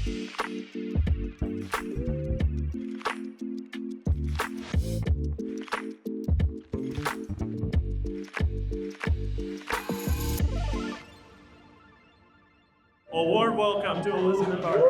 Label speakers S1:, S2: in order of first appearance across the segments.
S1: A warm welcome to Elizabeth Barber.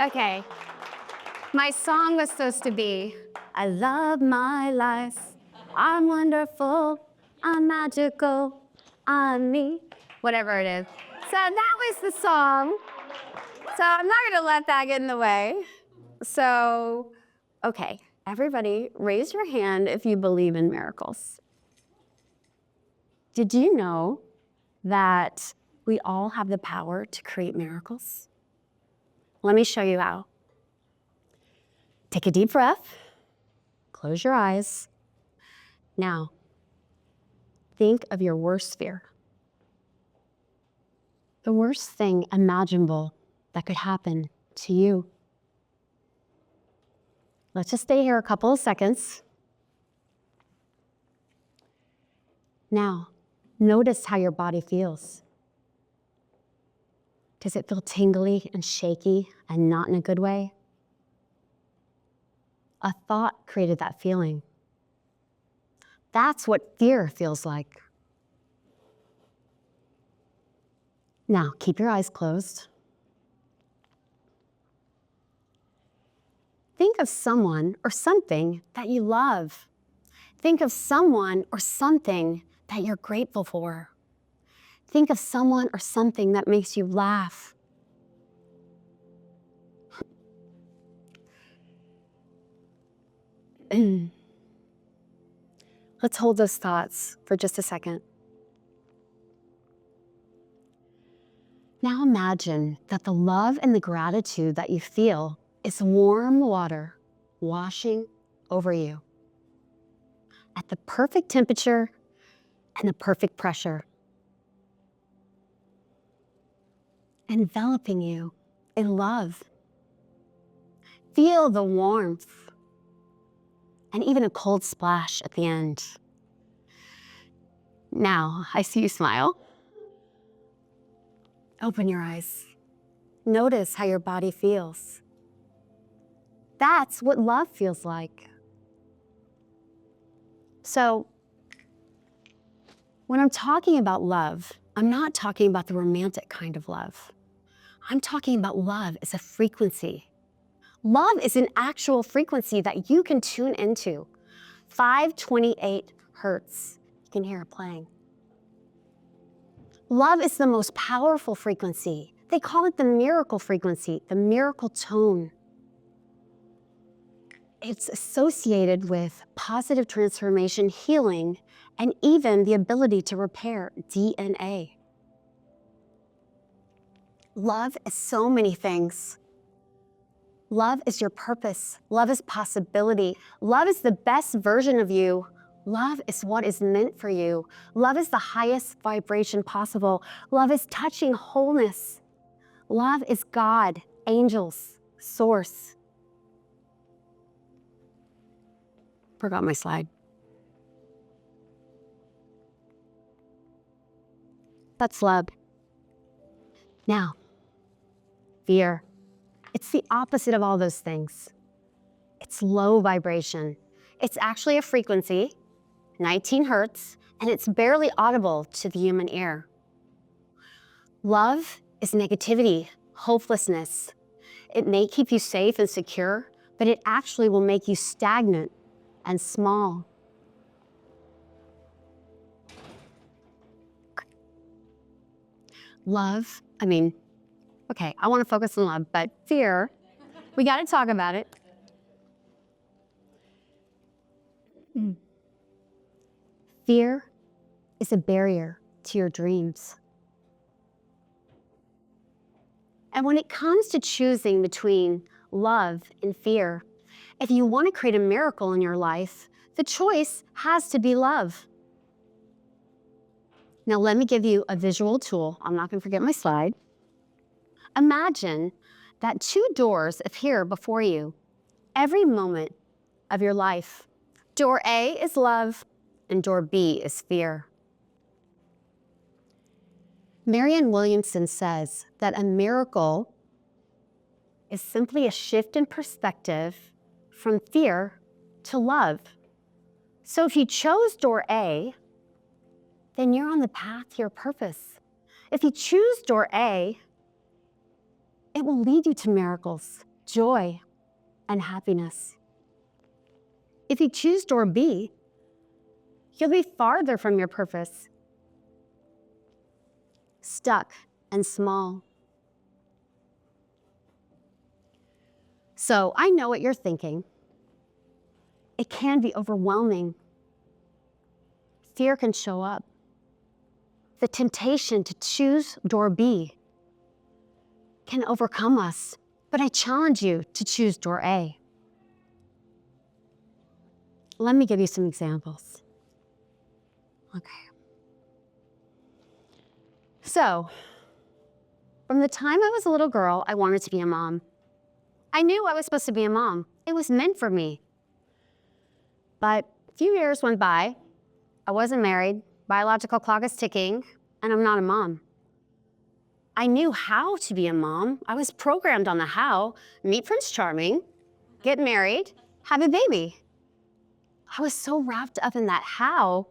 S2: Okay, my song was supposed to be, I love my life, I'm wonderful, I'm magical, I'm me, whatever it is. So that was the song. So I'm not gonna let that get in the way. So, okay, everybody raise your hand if you believe in miracles. Did you know that we all have the power to create miracles? Let me show you how. Take a deep breath, close your eyes. Now, think of your worst fear. The worst thing imaginable that could happen to you. Let's just stay here a couple of seconds. Now, notice how your body feels. Does it feel tingly and shaky and not in a good way? A thought created that feeling. That's what fear feels like. Now, keep your eyes closed. Think of someone or something that you love. Think of someone or something that you're grateful for. Think of someone or something that makes you laugh. Let's hold those thoughts for just a second. Now imagine that the love and the gratitude that you feel is warm water washing over you at the perfect temperature and the perfect pressure, enveloping you in love. Feel the warmth and even a cold splash at the end. Now, I see you smile. Open your eyes. Notice how your body feels. That's what love feels like. So, when I'm talking about love, I'm not talking about the romantic kind of love. I'm talking about love as a frequency. Love is an actual frequency that you can tune into. 528 hertz. You can hear it playing. Love is the most powerful frequency. They call it the miracle frequency, the miracle tone. It's associated with positive transformation, healing, and even the ability to repair DNA. Love is so many things. Love is your purpose. Love is possibility. Love is the best version of you. Love is what is meant for you. Love is the highest vibration possible. Love is touching wholeness. Love is God, angels, source. Forgot my slide. That's love. Now, fear. It's the opposite of all those things. It's low vibration. It's actually a frequency, 19 hertz, and it's barely audible to the human ear. Love is negativity, hopelessness. It may keep you safe and secure, but it actually will make you stagnant and small. Love, okay, I want to focus on love, but fear, we got to talk about it. Fear is a barrier to your dreams. And when it comes to choosing between love and fear, if you want to create a miracle in your life, the choice has to be love. Now let me give you a visual tool. I'm not going to forget my slide. Imagine that two doors appear before you every moment of your life. Door A is love, and door B is fear. Marianne Williamson says that a miracle is simply a shift in perspective from fear to love. So if you chose door A, then you're on the path to your purpose. If you choose door A, it will lead you to miracles, joy, and happiness. If you choose door B, you'll be farther from your purpose, stuck and small. So I know what you're thinking. It can be overwhelming. Fear can show up. The temptation to choose door B can overcome us, but I challenge you to choose door A. Let me give you some examples. Okay. So, from the time I was a little girl, I wanted to be a mom. I knew I was supposed to be a mom. It was meant for me. But a few years went by. I wasn't married, biological clock is ticking, and I'm not a mom. I knew how to be a mom. I was programmed on the how. Meet Prince Charming, get married, have a baby. I was so wrapped up in that how,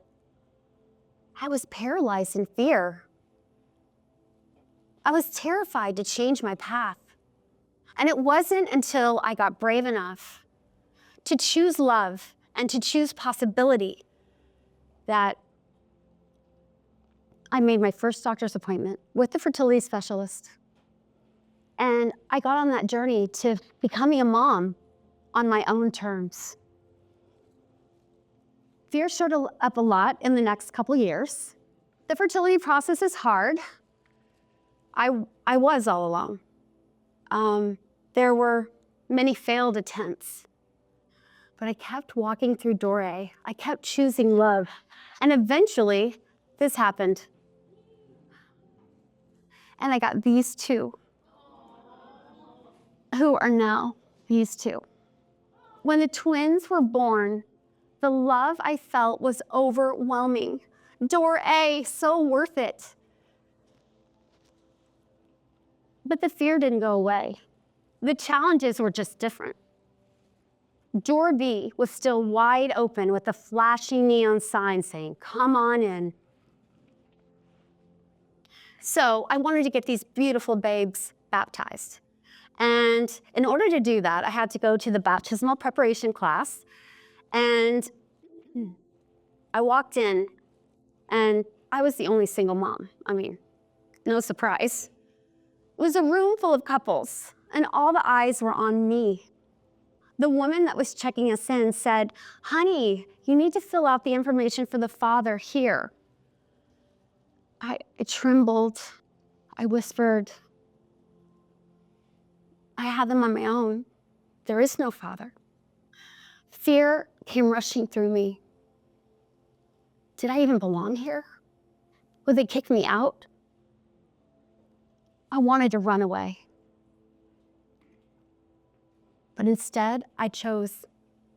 S2: I was paralyzed in fear. I was terrified to change my path. And it wasn't until I got brave enough to choose love and to choose possibility that I made my first doctor's appointment with the fertility specialist. And I got on that journey to becoming a mom on my own terms. Fear showed up a lot in the next couple years. The fertility process is hard. I was all alone. There were many failed attempts, but I kept walking through door A. I kept choosing love. And eventually, this happened. And I got these two, who are now these two. When the twins were born, the love I felt was overwhelming. Door A, so worth it. But the fear didn't go away. The challenges were just different. Door B was still wide open with a flashing neon sign saying, "Come on in." So I wanted to get these beautiful babes baptized. And in order to do that, I had to go to the baptismal preparation class. And I walked in, and I was the only single mom. I mean, no surprise. It was a room full of couples, and all the eyes were on me. The woman that was checking us in said, "Honey, you need to fill out the information for the father here." I trembled. I whispered, "I had them on my own. There is no father." Fear came rushing through me. Did I even belong here? Would they kick me out? I wanted to run away. But instead, I chose,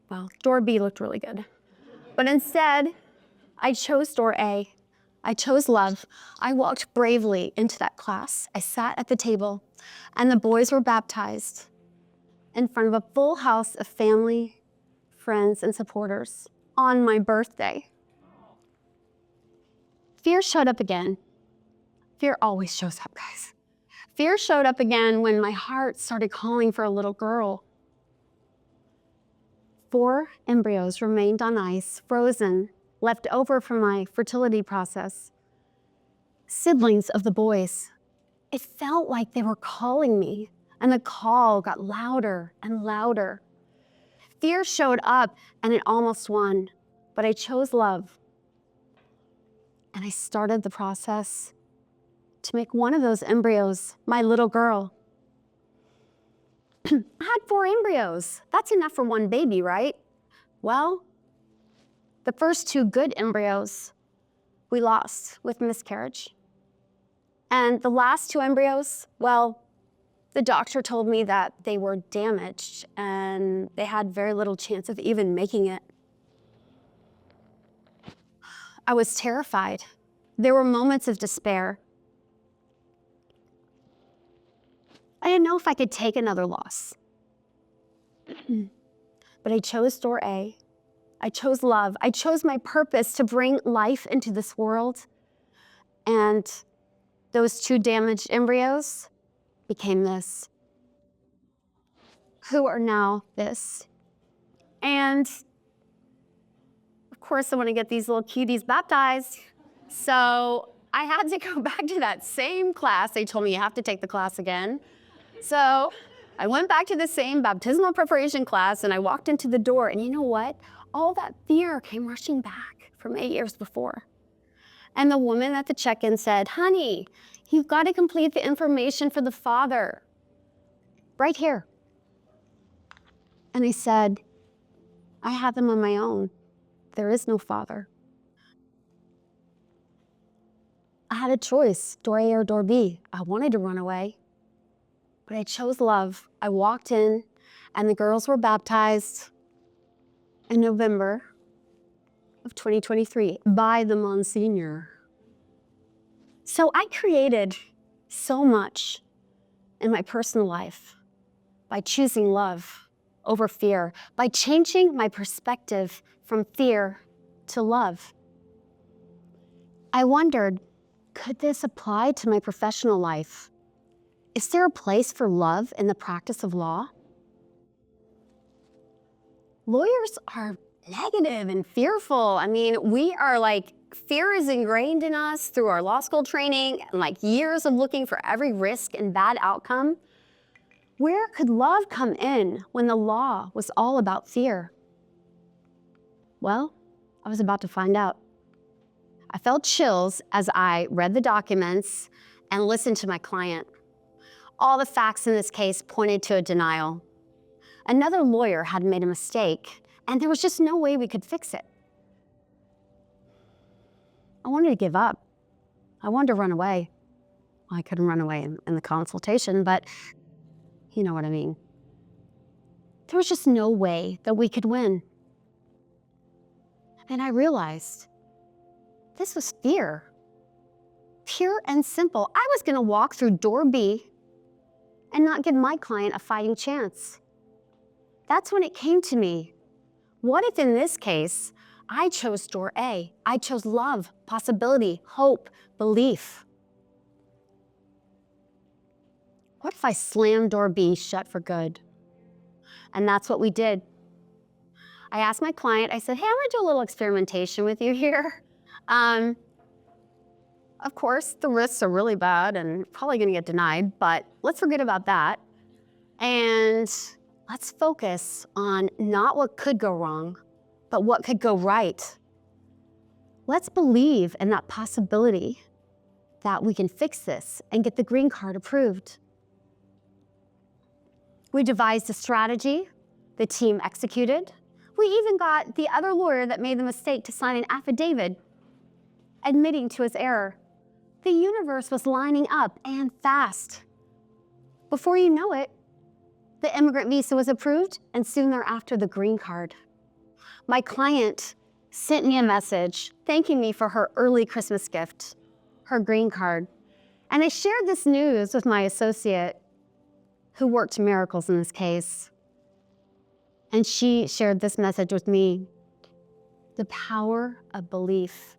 S2: well, door B looked really good. But instead, I chose door A. I chose love. I walked bravely into that class. I sat at the table, and the boys were baptized in front of a full house of family, friends, and supporters on my birthday. Fear showed up again. Fear always shows up, guys. Fear showed up again when my heart started calling for a little girl. 4 embryos remained on ice, frozen, left over from my fertility process. Siblings of the boys. It felt like they were calling me, and the call got louder and louder. Fear showed up, and it almost won, but I chose love. And I started the process to make one of those embryos my little girl. I had 4 embryos. That's enough for one baby, right? Well, the first 2 good embryos we lost with miscarriage. And the last 2 embryos, well, the doctor told me that they were damaged and they had very little chance of even making it. I was terrified. There were moments of despair. I didn't know if I could take another loss. But I chose door A. I chose love. I chose my purpose to bring life into this world. And those 2 damaged embryos became this, who are now this. And of course, I want to get these little cuties baptized. So I had to go back to that same class. They told me you have to take the class again. So I went back to the same baptismal preparation class, and I walked into the door, and you know what? All that fear came rushing back from 8 years before. And the woman at the check-in said, honey, you've got to complete the information for the father right here. And I said, I have them on my own. There is no father. I had a choice, door A or door B. I wanted to run away, but I chose love. I walked in, and the girls were baptized in November of 2023 by the Monsignor. So I created so much in my personal life by choosing love over fear, by changing my perspective from fear to love. I wondered, could this apply to my professional life? Is there a place for love in the practice of law? Lawyers are negative and fearful. I mean, we are like, fear is ingrained in us through our law school training and like years of looking for every risk and bad outcome. Where could love come in when the law was all about fear? Well, I was about to find out. I felt chills as I read the documents and listened to my client. All the facts in this case pointed to a denial. Another lawyer had made a mistake, and there was just no way we could fix it. I wanted to give up. I wanted to run away. Well, I couldn't run away in the consultation, but you know what I mean. There was just no way that we could win. And I realized this was fear. Pure and simple. I was going to walk through door B and not give my client a fighting chance. That's when it came to me. What if in this case, I chose door A? I chose love, possibility, hope, belief. What if I slammed door B shut for good? And that's what we did. I asked my client, I said, hey, I'm gonna do a little experimentation with you here. Of course, the risks are really bad and probably gonna get denied, but let's forget about that. And let's focus on not what could go wrong, but what could go right. Let's believe in that possibility that we can fix this and get the green card approved. We devised a strategy, the team executed. We even got the other lawyer that made the mistake to sign an affidavit admitting to his error. The universe was lining up and fast. Before you know it, the immigrant visa was approved and soon thereafter the green card. My client sent me a message thanking me for her early Christmas gift, her green card. And I shared this news with my associate who worked miracles in this case. And she shared this message with me, the power of belief.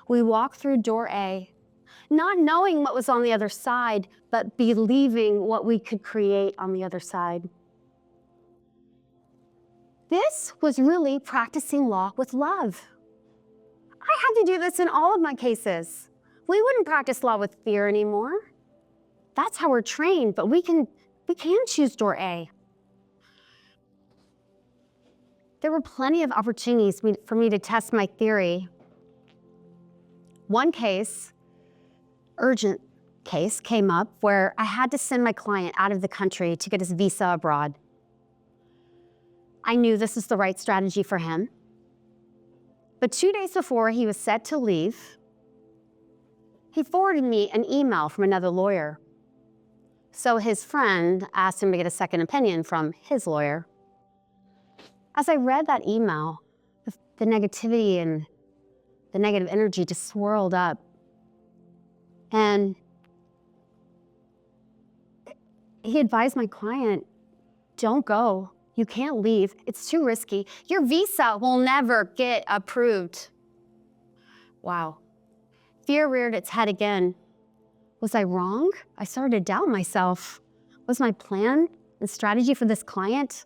S2: We walked through door A, not knowing what was on the other side, but believing what we could create on the other side. This was really practicing law with love. I had to do this in all of my cases. We wouldn't practice law with fear anymore. That's how we're trained, but we can choose door A. There were plenty of opportunities for me to test my theory. One case, urgent case, came up where I had to send my client out of the country to get his visa abroad. I knew this was the right strategy for him. But 2 days before he was set to leave, he forwarded me an email from another lawyer. So his friend asked him to get a second opinion from his lawyer. As I read that email, the negativity and the negative energy just swirled up. And he advised my client, don't go. You can't leave. It's too risky. Your visa will never get approved. Wow. Fear reared its head again. Was I wrong? I started to doubt myself. Was my plan and strategy for this client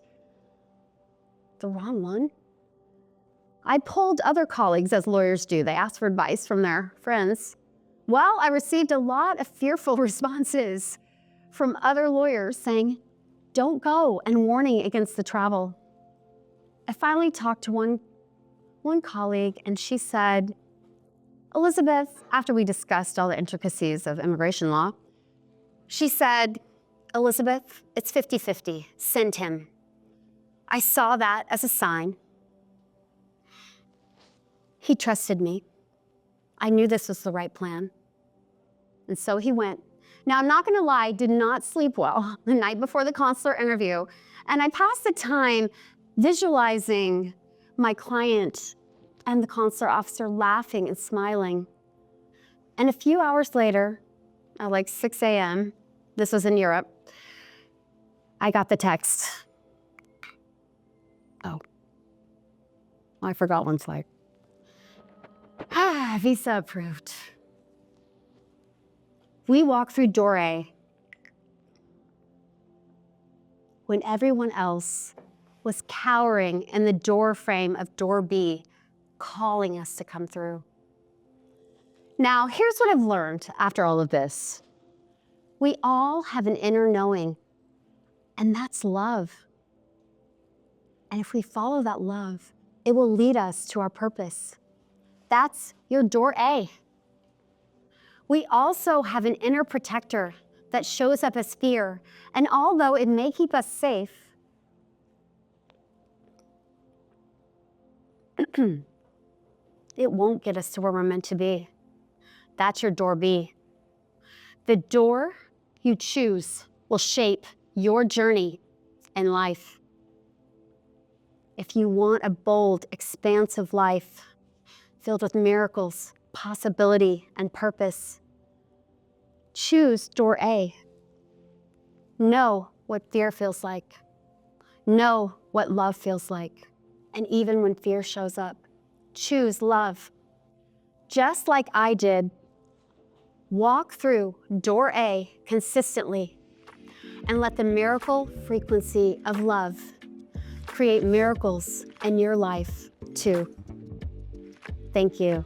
S2: the wrong one? I polled other colleagues, as lawyers do. They asked for advice from their friends. Well, I received a lot of fearful responses from other lawyers saying, don't go, and warning against the travel. I finally talked to one colleague, and she said, Elizabeth, after we discussed all the intricacies of immigration law, she said, Elizabeth, it's 50-50. Send him. I saw that as a sign. He trusted me. I knew this was the right plan. And so he went. Now, I'm not gonna lie, I did not sleep well the night before the consular interview. And I passed the time visualizing my client and the consular officer laughing and smiling. And a few hours later, at like 6 a.m., this was in Europe, I got the text. Oh, I forgot one slide. Visa approved. We walked through door A when everyone else was cowering in the door frame of door B, calling us to come through. Now, here's what I've learned after all of this. We all have an inner knowing, and that's love. And if we follow that love, it will lead us to our purpose. That's your door A. We also have an inner protector that shows up as fear, and although it may keep us safe, it won't get us to where we're meant to be. That's your door B. The door you choose will shape your journey in life. If you want a bold, expansive life filled with miracles, possibility, and purpose, choose door A. Know what fear feels like. Know what love feels like. And even when fear shows up, choose love. Just like I did, walk through door A consistently and let the miracle frequency of love create miracles in your life too. Thank you.